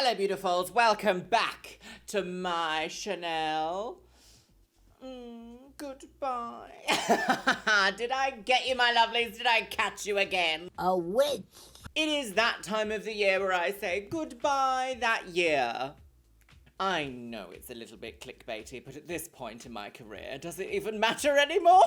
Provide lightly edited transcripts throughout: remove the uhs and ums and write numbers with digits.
Hello, beautifuls. Welcome back to my Chanel. Goodbye. Did I get you, my lovelies? Did I catch you again? A witch. It is that time of the year where I say goodbye that year. I know it's a little bit clickbaity, but at this point in my career, does it even matter anymore?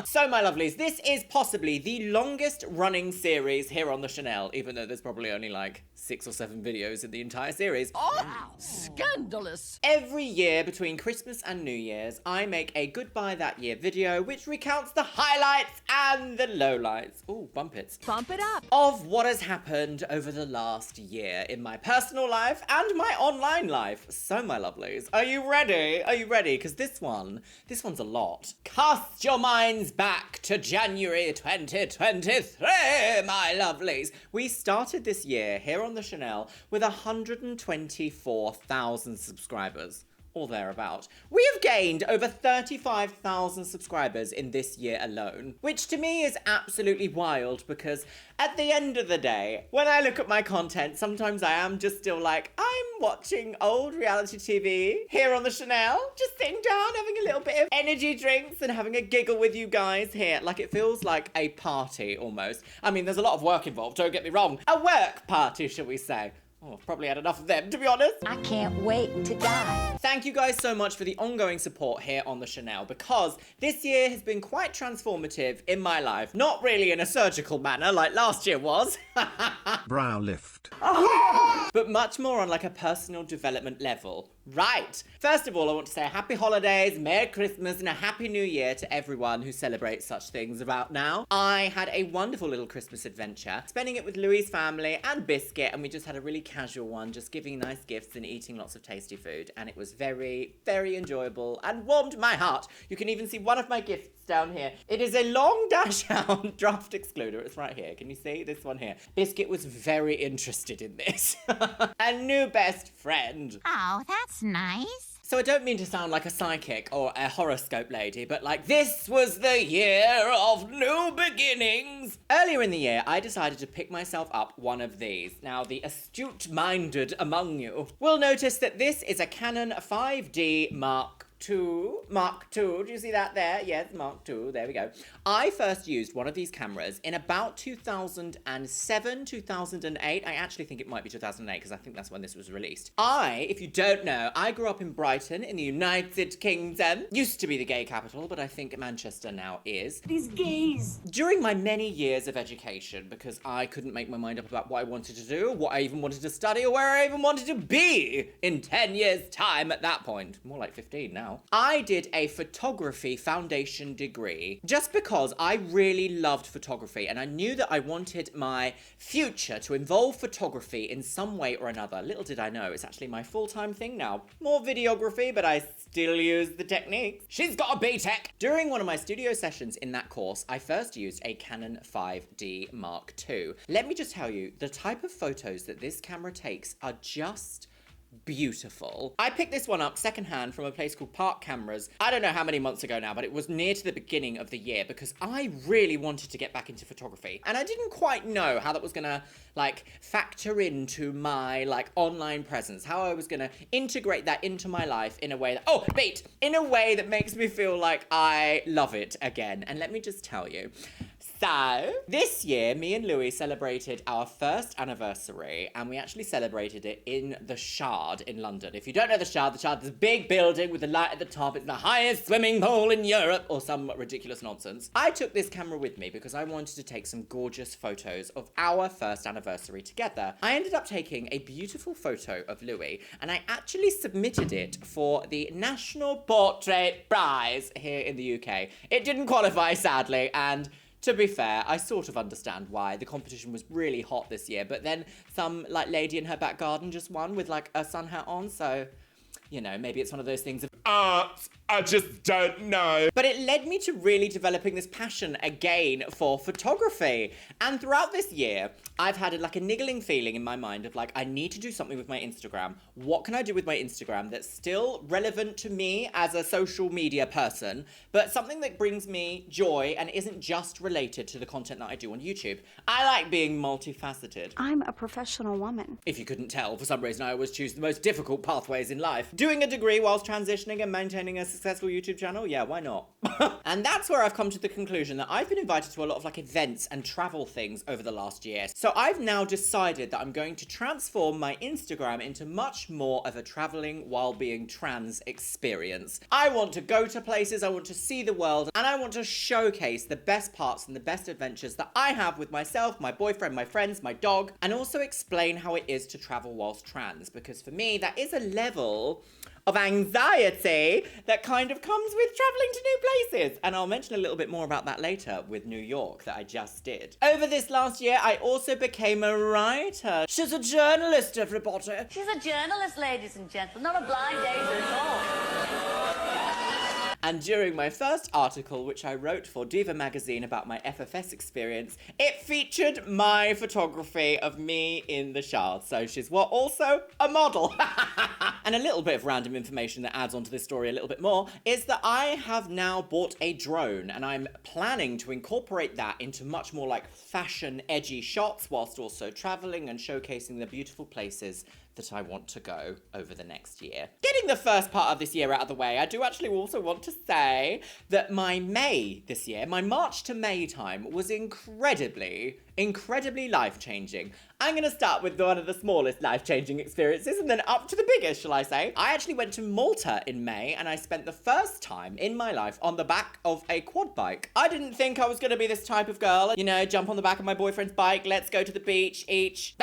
So, my lovelies, this is possibly the longest running series here on the Chanel, even though there's probably only like 6 or 7 videos in the entire series. Oh, wow. Scandalous. Every year between Christmas and New Year's, I make a Goodbye That Year video, which recounts the highlights and the lowlights. Ooh, bump it. Bump it up. Of what has happened over the last year in my personal life and my online life. So, my lovelies, are you ready? Are you ready? Because this one's a lot. Cast your minds back to January 2023, my lovelies. We started this year here on the Chanel with 124,000 subscribers. Or thereabout. We have gained over 35,000 subscribers in this year alone, which to me is absolutely wild because at the end of the day, when I look at my content, sometimes I am just still like, I'm watching old reality TV here on the Chanel, just sitting down, having a little bit of energy drinks and having a giggle with you guys here. Like, it feels like a party almost. I mean, there's a lot of work involved, don't get me wrong. A work party, shall we say. Oh, I've probably had enough of them, to be honest. I can't wait to die. Thank you guys so much for the ongoing support here on the Chanel, because this year has been quite transformative in my life. Not really in a surgical manner like last year was. Brow lift. But much more on like a personal development level. Right. First of all, I want to say happy holidays, Merry Christmas, and a Happy New Year to everyone who celebrates such things about now. I had a wonderful little Christmas adventure, spending it with Louis' family and Biscuit, and we just had a really casual one, just giving nice gifts and eating lots of tasty food, and it was very, very enjoyable and warmed my heart. You can even see one of my gifts down here. It is a long dash out draft excluder. It's right here. Can you see this one here? Biscuit was very interested in this. A new best friend. Oh, that's nice. So I don't mean to sound like a psychic or a horoscope lady, but like, this was the year of new beginnings. Earlier in the year, I decided to pick myself up one of these. Now, the astute-minded among you will notice that this is a Canon 5D Mark II. Do you see that there? Yes, Mark II. There we go. I first used one of these cameras in about 2007, 2008. I actually think it might be 2008 because I think that's when this was released. If you don't know, I grew up in Brighton in the United Kingdom. Used to be the gay capital, but I think Manchester now is. These gays. During my many years of education, because I couldn't make my mind up about what I wanted to do, what I even wanted to study, or where I even wanted to be in 10 years' time at that point. More like 15 now. I did a photography foundation degree just because I really loved photography and I knew that I wanted my future to involve photography in some way or another. Little did I know, it's actually my full-time thing now. More videography, but I still use the techniques. She's got a B-Tech! During one of my studio sessions in that course, I first used a Canon 5D Mark II. Let me just tell you, the type of photos that this camera takes are just beautiful. I picked this one up secondhand from a place called Park Cameras. I don't know how many months ago now, but it was near to the beginning of the year because I really wanted to get back into photography. And I didn't quite know how that was gonna like factor into my like online presence, how I was gonna integrate that into my life in a way that, in a way that makes me feel like I love it again. And let me just tell you, so, this year, me and Louis celebrated our first anniversary, and we actually celebrated it in the Shard in London. If you don't know the Shard is a big building with a light at the top. It's the highest swimming pool in Europe, or some ridiculous nonsense. I took this camera with me because I wanted to take some gorgeous photos of our first anniversary together. I ended up taking a beautiful photo of Louis, and I actually submitted it for the National Portrait Prize here in the UK. It didn't qualify, sadly, and to be fair, I sort of understand why. The competition was really hot this year, but then some, like, lady in her back garden just won with, like, a sun hat on, so, you know, maybe it's one of those things of art. I just don't know. But it led me to really developing this passion again for photography. And throughout this year, I've had a niggling feeling in my mind of I need to do something with my Instagram. What can I do with my Instagram that's still relevant to me as a social media person, but something that brings me joy and isn't just related to the content that I do on YouTube? I like being multifaceted. I'm a professional woman. If you couldn't tell, for some reason I always choose the most difficult pathways in life. Doing a degree whilst transitioning and maintaining a successful YouTube channel? Yeah, why not? And that's where I've come to the conclusion that I've been invited to a lot of events and travel things over the last year. So I've now decided that I'm going to transform my Instagram into much more of a traveling while being trans experience. I want to go to places, I want to see the world, and I want to showcase the best parts and the best adventures that I have with myself, my boyfriend, my friends, my dog, and also explain how it is to travel whilst trans, because for me that is a level of anxiety that kind of comes with traveling to new places. And I'll mention a little bit more about that later with New York that I just did. Over this last year, I also became a writer. She's a journalist, everybody. She's a journalist, ladies and gentlemen, not a blind date at all. And during my first article, which I wrote for Diva magazine about my FFS experience, it featured my photography of me in the shower. So she's also a model. And a little bit of random information that adds onto this story a little bit more is that I have now bought a drone, and I'm planning to incorporate that into much more fashion edgy shots whilst also traveling and showcasing the beautiful places that I want to go over the next year. Getting the first part of this year out of the way, I do actually also want to say that my May this year, my March to May time, was incredibly life-changing. I'm going to start with one of the smallest life-changing experiences and then up to the biggest, shall I say. I actually went to Malta in May, and I spent the first time in my life on the back of a quad bike. I didn't think I was going to be this type of girl, jump on the back of my boyfriend's bike, let's go to the beach, each.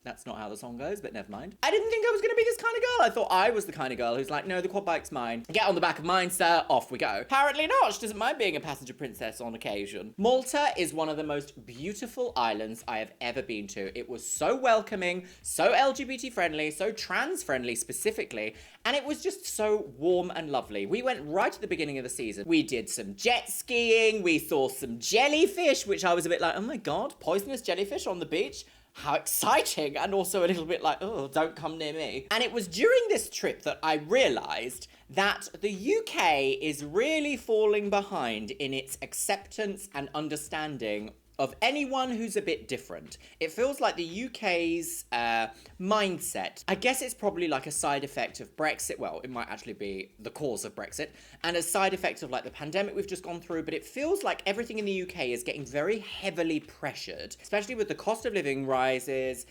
That's not how the song goes, but never mind. I didn't think I was going to be this kind of girl. I thought I was the kind of girl who's like, no, the quad bike's mine. Get on the back of mine, sir. Off we go. Apparently not. She doesn't mind being a passenger princess on occasion. Malta is one of the most beautiful islands I have ever been to. It was so welcoming, so LGBT friendly, so trans friendly specifically, and it was just so warm and lovely. We went right at the beginning of the season. We did some jet skiing, we saw some jellyfish, which I was a bit like, oh my god, poisonous jellyfish on the beach? How exciting, and also a little bit like, oh, don't come near me. And it was during this trip that I realised that the UK is really falling behind in its acceptance and understanding of anyone who's a bit different. It feels like the UK's mindset, I guess it's probably a side effect of Brexit. Well, it might actually be the cause of Brexit, and a side effect of the pandemic we've just gone through, but it feels like everything in the UK is getting very heavily pressured, especially with the cost of living rises,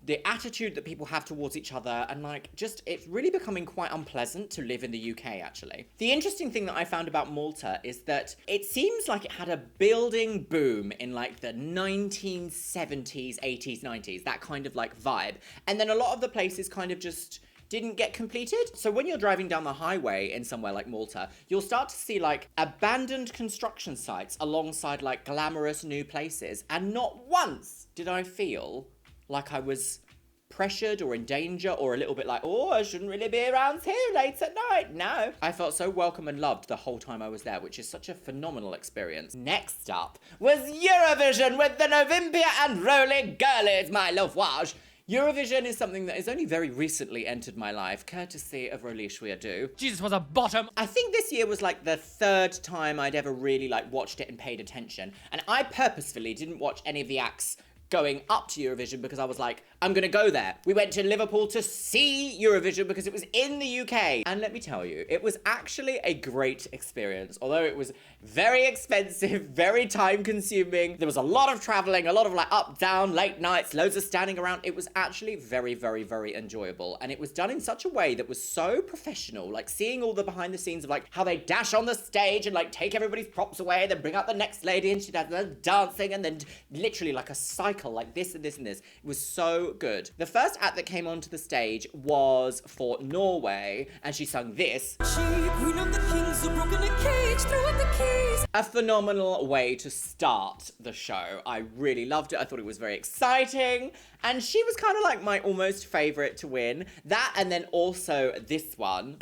the attitude that people have towards each other, and it's really becoming quite unpleasant to live in the UK, actually. The interesting thing that I found about Malta is that it seems like it had a building boom in the 1970s, 80s, 90s, that kind of vibe. And then a lot of the places kind of just didn't get completed. So when you're driving down the highway in somewhere like Malta, you'll start to see abandoned construction sites alongside glamorous new places. And not once did I feel like I was pressured or in danger or a little bit oh, I shouldn't really be around here late at night. No. I felt so welcome and loved the whole time I was there, which is such a phenomenal experience. Next up was Eurovision with the Novimpia and Rolling Girlies, my lovage. Eurovision is something that has only very recently entered my life, courtesy of Luxeria. Jesus was a bottom. I think this year was the third time I'd ever really watched it and paid attention. And I purposefully didn't watch any of the acts going up to Eurovision because I was like, I'm gonna go there. We went to Liverpool to see Eurovision because it was in the UK. And let me tell you, it was actually a great experience. Although it was very expensive, very time consuming. There was a lot of traveling, a lot of up, down, late nights, loads of standing around. It was actually very, very, very enjoyable. And it was done in such a way that was so professional, seeing all the behind the scenes of how they dash on the stage and take everybody's props away, then bring out the next lady and she does the dancing, and then literally a cycle cycle, like this and this and this. It was so good. The first act that came onto the stage was for Norway, and she sung this. A phenomenal way to start the show. I really loved it. I thought it was very exciting. And she was kind of like my almost favorite to win. That, and then also this one.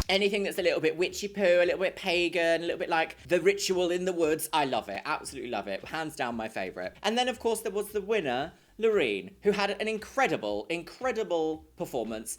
Anything that's a little bit witchy-poo, a little bit pagan, a little bit like the ritual in the woods. I love it. Absolutely love it. Hands down my favorite. And then, of course, there was the winner, Loreen, who had an incredible, incredible performance.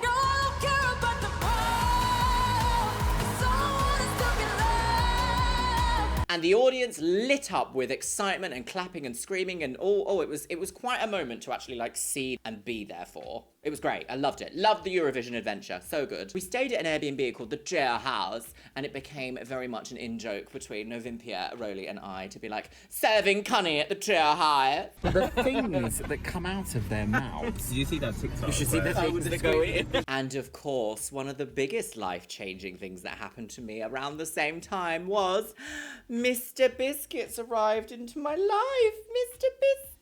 And the audience lit up with excitement and clapping and screaming and it was quite a moment to actually like see and be there for. It was great. I loved it. Loved the Eurovision adventure. So good. We stayed at an Airbnb called the Chair House, and it became very much an in-joke between Novimpia, Rolly, and I to be like, serving cunny at the Chair House. The things that come out of their mouths. Did you see that TikTok? You should see the things that go in. And of course, one of the biggest life-changing things that happened to me around the same time was Mr. Biscuits arrived into my life. Mr. Biscuits.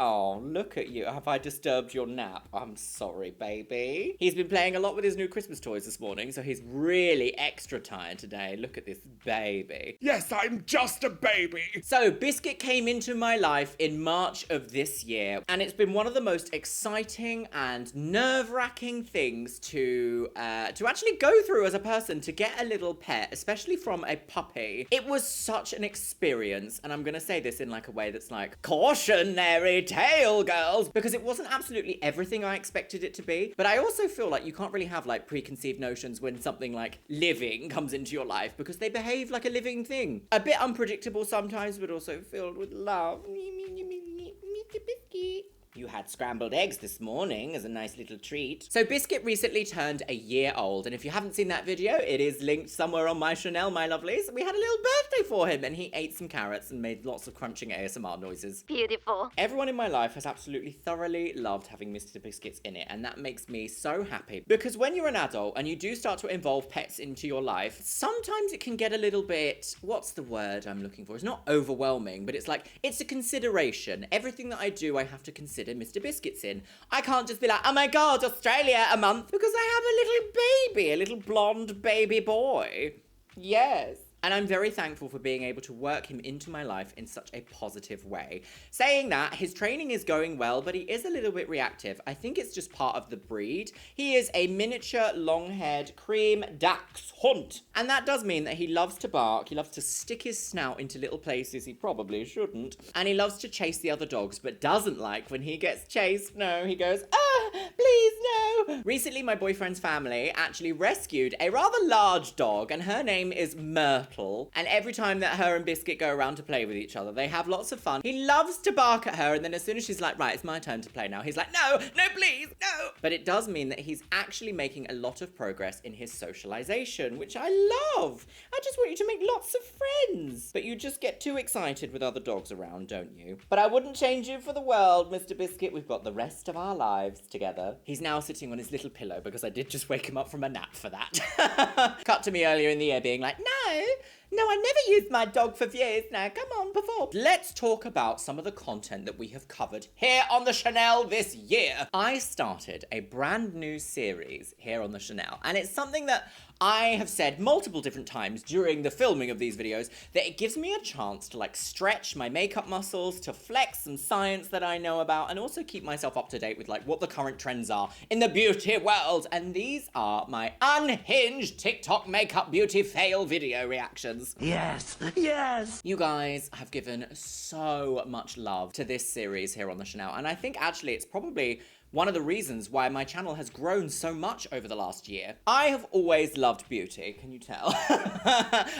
Oh, look at you. Have I disturbed your nap? I'm sorry, baby. He's been playing a lot with his new Christmas toys this morning, so he's really extra tired today. Look at this baby. Yes, I'm just a baby. So, Biscuit came into my life in March of this year, and it's been one of the most exciting and nerve-wracking things to actually go through as a person, to get a little pet, especially from a puppy. It was such an experience, and I'm gonna say this in like a way that's like, cautionary tale, girls, because it wasn't absolutely everything I expected it to be, but I also feel like you can't really have like preconceived notions when something like living comes into your life, because they behave like a living thing. A bit unpredictable sometimes, but also filled with love. Mr. Biscuit. You had scrambled eggs this morning as a nice little treat. So Biscuit recently turned a year old, and if you haven't seen that video, it is linked somewhere on my Chanel, my lovelies. We had a little birthday for him, and he ate some carrots and made lots of crunching ASMR noises. Beautiful. Everyone in my life has absolutely thoroughly loved having Mr. Biscuits in it, and that makes me so happy. Because when you're an adult and you do start to involve pets into your life, sometimes it can get a little bit, what's the word I'm looking for? It's not overwhelming, but it's like, it's a consideration. Everything that I do, I have to consider Mr. Biscuits in. I can't just be like, oh my god, Australia a month, because I have a little baby, a little blonde baby boy. Yes. And I'm very thankful for being able to work him into my life in such a positive way. Saying that, his training is going well, but he is a little bit reactive. I think it's just part of the breed. He is a miniature, long-haired cream dachshund. And that does mean that he loves to bark, he loves to stick his snout into little places he probably shouldn't, and he loves to chase the other dogs, but doesn't like when he gets chased. No, he goes, ah, please no. Recently, my boyfriend's family actually rescued a rather large dog, and her name is Myrtle. And every time that her and Biscuit go around to play with each other, they have lots of fun. He loves to bark at her, and then as soon as she's like, right, it's my turn to play now, he's like, no, no, please, no. But it does mean that he's actually making a lot of progress in his socialization, which I love. I just want you to make lots of friends. But you just get too excited with other dogs around, don't you? But I wouldn't change you for the world, Mr. Biscuit. We've got the rest of our lives together. He's now sitting on his little pillow because I did just wake him up from a nap for that. Cut to me earlier in the year being like, no, I never used my dog for years now. Come on, perform. Let's talk about some of the content that we have covered here on the Chanel this year. I started a brand new series here on the Chanel, and it's something that I have said multiple different times during the filming of these videos, that it gives me a chance to like stretch my makeup muscles, to flex some science that I know about, and also keep myself up to date with like what the current trends are in the beauty world. And these are my unhinged TikTok makeup beauty fail video reactions. Yes, yes. You guys have given so much love to this series here on the Chanel, and I think actually it's probably one of the reasons why my channel has grown so much over the last year. I have always loved beauty, can you tell?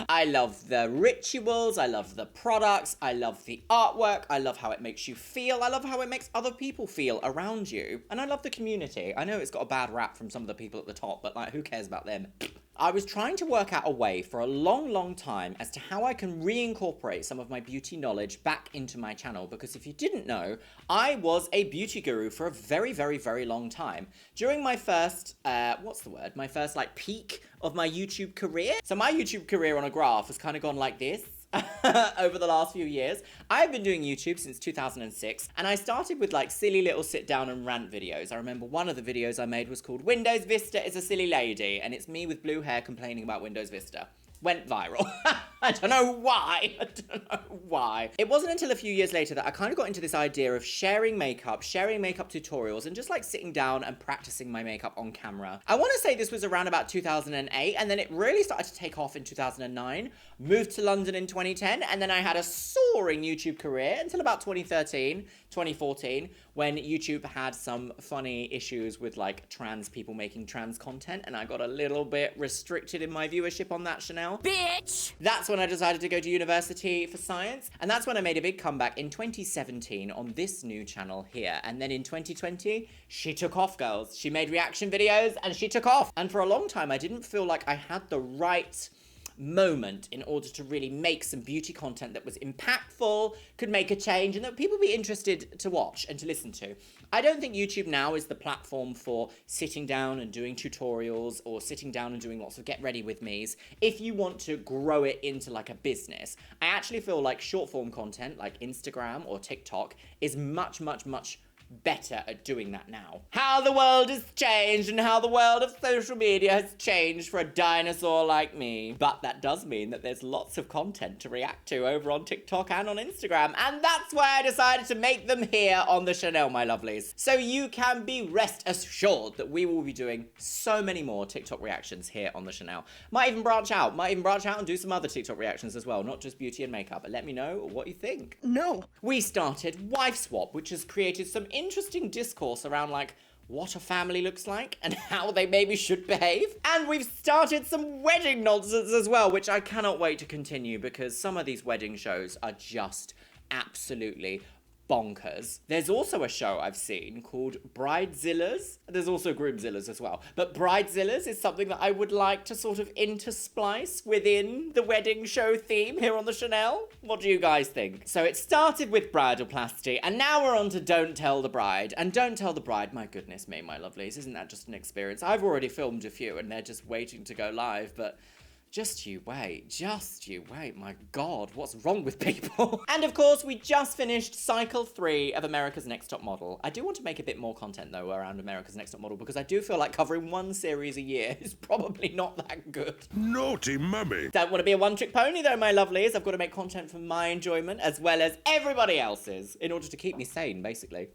I love the rituals, I love the products, I love the artwork, I love how it makes you feel, I love how it makes other people feel around you, and I love the community. I know it's got a bad rap from some of the people at the top, but like, who cares about them? I was trying to work out a way for a long time as to how I can reincorporate some of my beauty knowledge back into my channel, because if you didn't know, I was a beauty guru for a very long time. During my first, my first like peak of my YouTube career. So my YouTube career on a graph has kind of gone like this. Over the last few years. I've been doing YouTube since 2006, and I started with like silly little sit down and rant videos. I remember one of the videos I made was called Windows Vista is a Silly Lady, and it's me with blue hair complaining about Windows Vista. Went viral. I don't know why. It wasn't until a few years later that I kind of got into this idea of sharing makeup tutorials, and just like sitting down and practicing my makeup on camera. I want to say this was around about 2008, and then it really started to take off in 2009. Moved to London in 2010, and then I had a soaring YouTube career until about 2013, 2014, when YouTube had some funny issues with like trans people making trans content, and I got a little bit restricted in my viewership on that, Chanel. Bitch! That's when I decided to go to university for science, and that's when I made a big comeback in 2017 on this new channel here. And then in 2020, she took off, girls. She made reaction videos and she took off. And for a long time, I didn't feel like I had the right moment in order to really make some beauty content that was impactful, could make a change, and that people be interested to watch and to listen to. I don't think YouTube now is the platform for sitting down and doing tutorials, or sitting down and doing lots of get ready with me's if you want to grow it into like a business. I actually feel like short form content like Instagram or TikTok is much better at doing that now. How the world has changed, and how the world of social media has changed for a dinosaur like me. But that does mean that there's lots of content to react to over on TikTok and on Instagram, and that's why I decided to make them here on the Chanel, my lovelies. So you can be rest assured that we will be doing so many more TikTok reactions here on the Chanel. Might even branch out and do some other TikTok reactions as well, not just beauty and makeup. But let me know what you think. No. We started Wife Swap, which has created some interesting discourse around like what a family looks like and how they maybe should behave. And we've started some wedding nonsense as well, which I cannot wait to continue, because some of these wedding shows are just absolutely bonkers. There's also a show I've seen called Bridezillas. There's also Groomzillas as well. But Bridezillas is something that I would like to sort of intersplice within the wedding show theme here on the Chanel. What do you guys think? So it started with bridalplasty, and now we're on to Don't Tell the Bride. And Don't Tell the Bride, my goodness me, my lovelies, isn't that just an experience? I've already filmed a few and they're just waiting to go live, but just you wait, my God, what's wrong with people? And of course, we just finished cycle 3 of America's Next Top Model. I do want to make a bit more content though around America's Next Top Model, because I do feel like covering one series a year is probably not that good. Naughty mummy. Don't want to be a one-trick pony though, my lovelies. I've got to make content for my enjoyment as well as everybody else's in order to keep me sane, basically.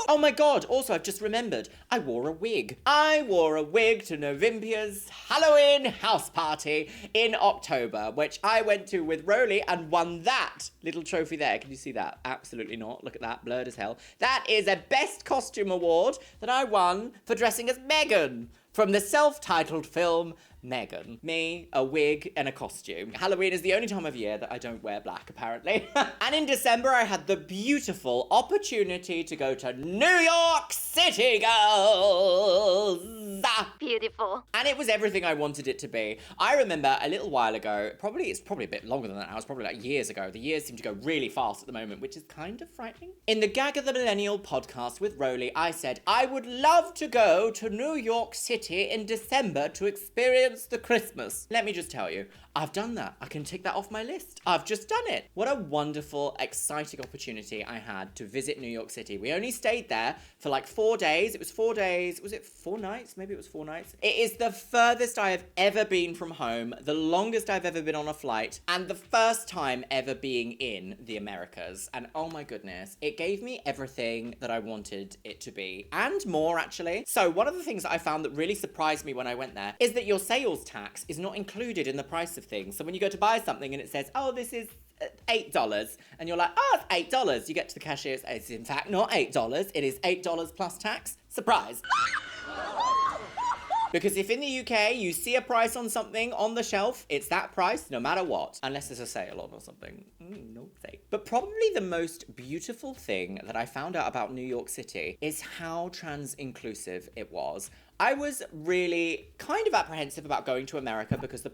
Oh my God, also I've just remembered, I wore a wig. I wore a wig to Novimpia's Halloween house party in October, which I went to with Roly and won that little trophy there. Can you see that? Absolutely not. Look at that, blurred as hell. That is a Best Costume Award that I won for dressing as Megan from the self-titled film Megan. Me, a wig, and a costume. Halloween is the only time of year that I don't wear black, apparently. And in December, I had the beautiful opportunity to go to New York City, girls! Beautiful. And it was everything I wanted it to be. I remember a little while ago, it's probably a bit longer than that now, it's probably like years ago. The years seem to go really fast at the moment, which is kind of frightening. In the Gag of the Millennial podcast with Roly, I said, I would love to go to New York City in December to experience the Christmas. Let me just tell you, I've done that. I can tick that off my list. I've just done it. What a wonderful, exciting opportunity I had to visit New York City. We only stayed there for like 4 days. It was 4 days. Was it 4 nights? Maybe it was 4 nights. It is the furthest I have ever been from home, the longest I've ever been on a flight, and the first time ever being in the Americas. And oh my goodness, it gave me everything that I wanted it to be, and more actually. So one of the things that I found that really surprised me when I went there is that your sales tax is not included in the price of things. So when you go to buy something and it says, oh, this is $8, and you're like, oh, it's $8. You get to the cashier, it's in fact not $8. It is $8 plus tax. Surprise. Because if in the UK you see a price on something on the shelf, it's that price no matter what. Unless there's a sale on or something. No say. But probably the most beautiful thing that I found out about New York City is how trans inclusive it was. I was really kind of apprehensive about going to America because the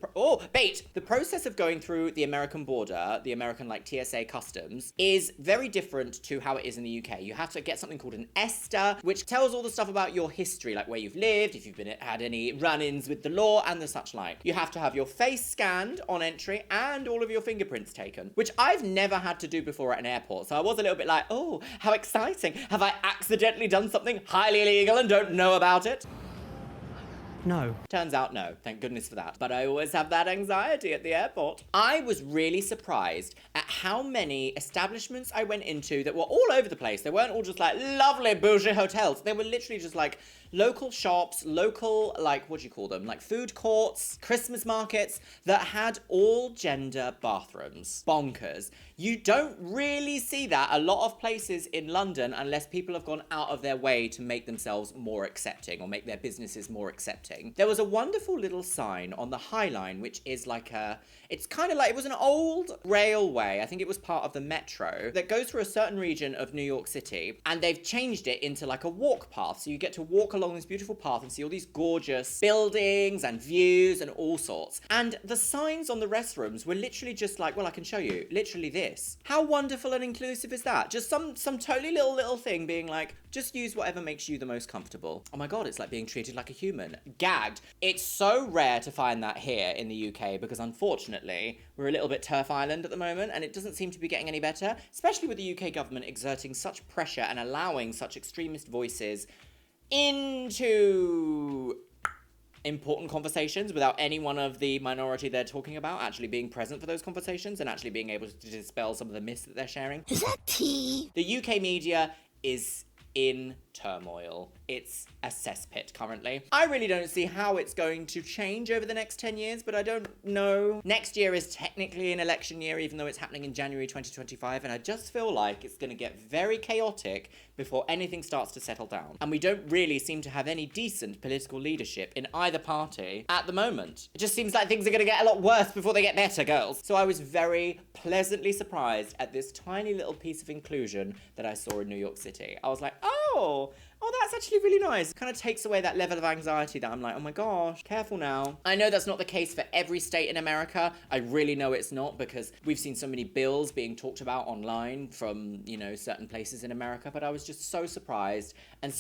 process of going through the American border, the American like TSA customs, is very different to how it is in the UK. You have to get something called an ESTA, which tells all the stuff about your history, like where you've lived, if you've had any run-ins with the law and the such like. You have to have your face scanned on entry and all of your fingerprints taken, which I've never had to do before at an airport. So I was a little bit like, oh, how exciting. Have I accidentally done something highly illegal and don't know about it? No. Turns out no, thank goodness for that. But I always have that anxiety at the airport. I was really surprised at how many establishments I went into that were all over the place. They weren't all just like lovely bougie hotels. They were literally just like local shops, local, like, what do you call them? Like food courts, Christmas markets that had all gender bathrooms. Bonkers. You don't really see that a lot of places in London unless people have gone out of their way to make themselves more accepting or make their businesses more accepting. There was a wonderful little sign on the High Line, which is like it's kind of like, it was an old railway, I think it was part of the metro, that goes through a certain region of New York City, and they've changed it into like a walk path, so you get to walk along this beautiful path and see all these gorgeous buildings and views and all sorts. And the signs on the restrooms were literally just like, well, I can show you, literally this. How wonderful and inclusive is that? Just some totally little thing being like, just use whatever makes you the most comfortable. Oh my God, it's like being treated like a human. Gagged. It's so rare to find that here in the UK because unfortunately, we're a little bit turf island at the moment and it doesn't seem to be getting any better, especially with the UK government exerting such pressure and allowing such extremist voices into important conversations without any one of the minority they're talking about actually being present for those conversations and actually being able to dispel some of the myths that they're sharing. Is that tea? The UK media is in turmoil. It's a cesspit currently. I really don't see how it's going to change over the next 10 years, but I don't know. Next year is technically an election year, even though it's happening in January 2025, and I just feel like it's going to get very chaotic before anything starts to settle down. And we don't really seem to have any decent political leadership in either party at the moment. It just seems like things are going to get a lot worse before they get better, girls. So I was very pleasantly surprised at this tiny little piece of inclusion that I saw in New York City. I was like, oh, that's actually really nice. Kind of takes away that level of anxiety that I'm like, oh my gosh, careful now. I know that's not the case for every state in America. I really know it's not because we've seen so many bills being talked about online from, you know, certain places in America, but I was just so surprised and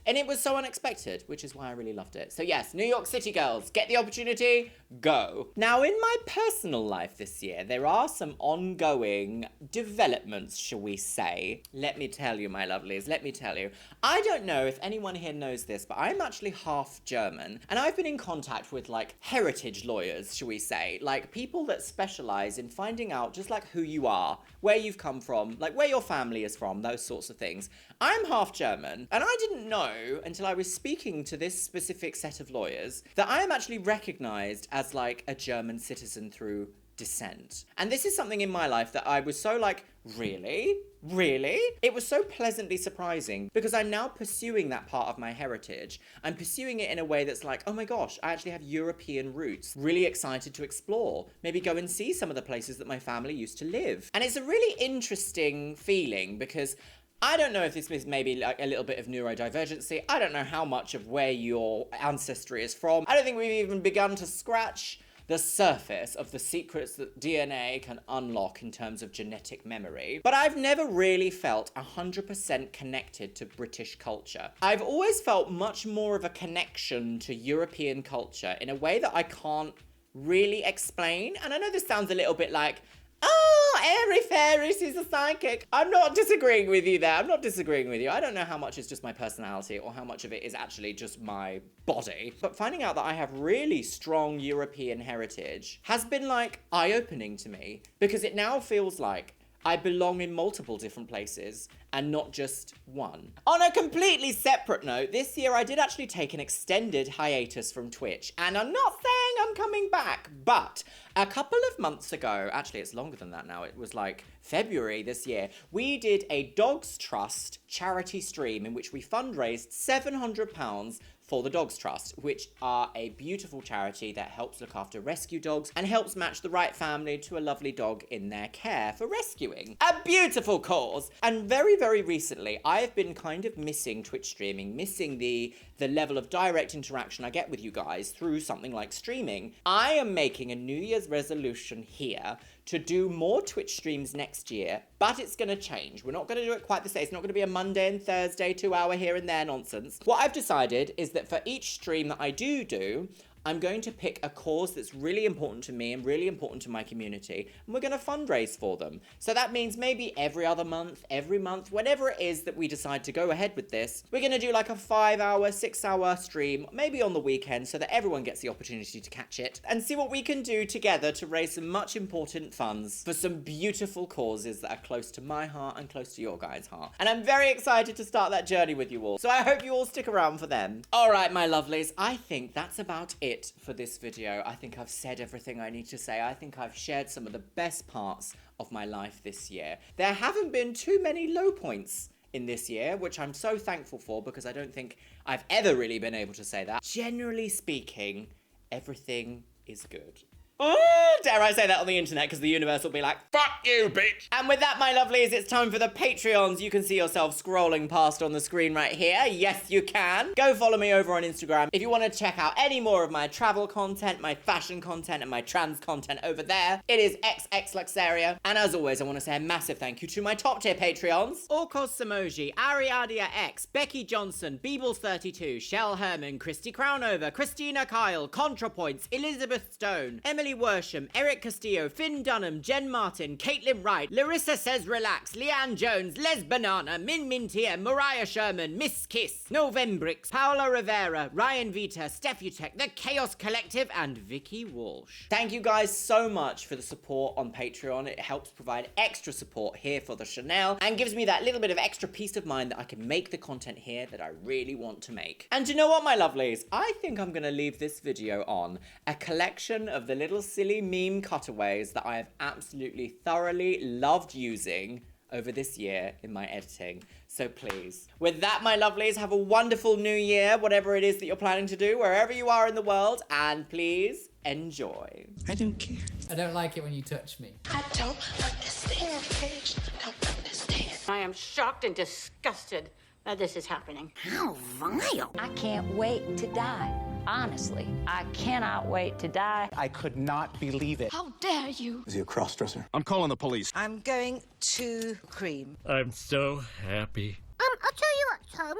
it was so unexpected, which is why I really loved it. So yes, New York City girls, get the opportunity, go. Now in my personal life this year, there are some ongoing developments, shall we say. Let me tell you, my lovelies, let me tell you. I don't know if anyone here knows this, but I'm actually half German, and I've been in contact with like heritage lawyers, shall we say, like people that specialize in finding out just like who you are, where you've come from, like where your family is from, those sorts of things. I'm half German, and I didn't know until I was speaking to this specific set of lawyers that I am actually recognized as like a German citizen through descent. And this is something in my life that I was so like, really? Really? It was so pleasantly surprising because I'm now pursuing that part of my heritage. I'm pursuing it in a way that's like, oh my gosh, I actually have European roots. Really excited to explore. Maybe go and see some of the places that my family used to live. And it's a really interesting feeling because I don't know if this is maybe like a little bit of neurodivergency. I don't know how much of where your ancestry is from. I don't think we've even begun to scratch the surface of the secrets that DNA can unlock in terms of genetic memory. But I've never really felt 100% connected to British culture. I've always felt much more of a connection to European culture in a way that I can't really explain. And I know this sounds a little bit like, oh, airy fairy, she's a psychic. I'm not disagreeing with you there. I'm not disagreeing with you. I don't know how much is just my personality or how much of it is actually just my body. But finding out that I have really strong European heritage has been like eye-opening to me because it now feels like I belong in multiple different places and not just one. On a completely separate note, this year I did actually take an extended hiatus from Twitch, and I'm not saying I'm coming back, but a couple of months ago, actually it's longer than that now, it was like February this year, we did a Dogs Trust charity stream in which we fundraised £700 for the Dogs Trust, which are a beautiful charity that helps look after rescue dogs and helps match the right family to a lovely dog in their care for rescuing. A beautiful cause! And very, very recently, I have been kind of missing Twitch streaming, missing the level of direct interaction I get with you guys through something like streaming. I am making a New Year's resolution here to do more Twitch streams next year, but it's going to change. We're not going to do it quite the same. It's not going to be a Monday and Thursday 2-hour here and there nonsense. What I've decided is that for each stream that I do, I'm going to pick a cause that's really important to me and really important to my community, and we're going to fundraise for them. So that means maybe every other month, every month, whenever it is that we decide to go ahead with this, we're going to do like a 5-hour, 6-hour stream, maybe on the weekend, so that everyone gets the opportunity to catch it, and see what we can do together to raise some much important funds for some beautiful causes that are close to my heart and close to your guys' heart. And I'm very excited to start that journey with you all, so I hope you all stick around for them. All right, my lovelies, I think that's about it for this video. I think I've said everything I need to say. I think I've shared some of the best parts of my life this year. There haven't been too many low points in this year, which I'm so thankful for, because I don't think I've ever really been able to say that. Generally speaking, everything is good. Oh, dare I say that on the internet, because the universe will be like, Fuck you, bitch! and with that, my lovelies, it's time for the Patreons. You can see yourself scrolling past on the screen right here. Yes, you can. Go follow me over on Instagram. If you want to check out any more of my travel content, my fashion content, and my trans content over there, it is xxluxeria. And as always, I want to say a massive thank you to my top tier Patreons. Orkos Samoji, Ariadia X, Becky Johnson, Beebles32, Shell Herman, Christy Crownover, Christina Kyle, ContraPoints, Elizabeth Stone, Emily Worsham, Eric Castillo, Finn Dunham, Jen Martin, Caitlin Wright, Larissa Says Relax, Leanne Jones, Les Banana, Min Mintier, Mariah Sherman, Miss Kiss, Novembrix, Paola Rivera, Ryan Vita, Stefutech, The Chaos Collective, and Vicky Walsh. Thank you guys so much for the support on Patreon. It helps provide extra support here for the Chanel and gives me that little bit of extra peace of mind that I can make the content here that I really want to make. And you know what, my lovelies? I think I'm gonna leave this video on a collection of the little silly meme cutaways that I have absolutely thoroughly loved using over this year in my editing. So please, with that, my lovelies, have a wonderful new year, whatever it is that you're planning to do, wherever you are in the world, and please enjoy. I don't care. I don't like it when you touch me. I don't understand, Paige. I don't understand. I am shocked and disgusted that this is happening. How vile. I can't wait to die. Honestly, I cannot wait to die. I could not believe it. How dare you? Is he a cross-dresser? I'm calling the police. I'm going to cream. I'm so happy. I'll tell you what, Tom.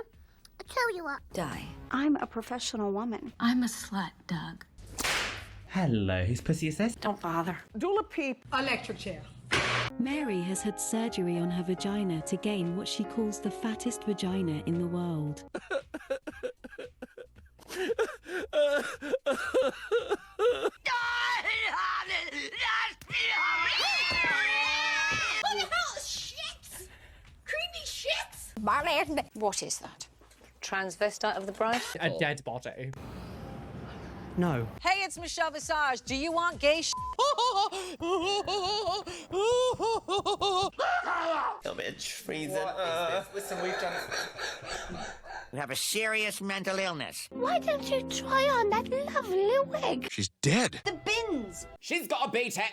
I'll tell you what. Die. I'm a professional woman. I'm a slut, Doug. Hello, whose pussy is this? Don't bother. Dula peep. Electric chair. Mary has had surgery on her vagina to gain what she calls the fattest vagina in the world. What is that? Transvestite of the bride? A dead body. No. Hey, it's Michelle Visage. Do you want gay Little bit of freezing. Listen, we've done You have a serious mental illness. Why don't you try on that lovely wig? She's dead. The bins. She's got a B-Tech.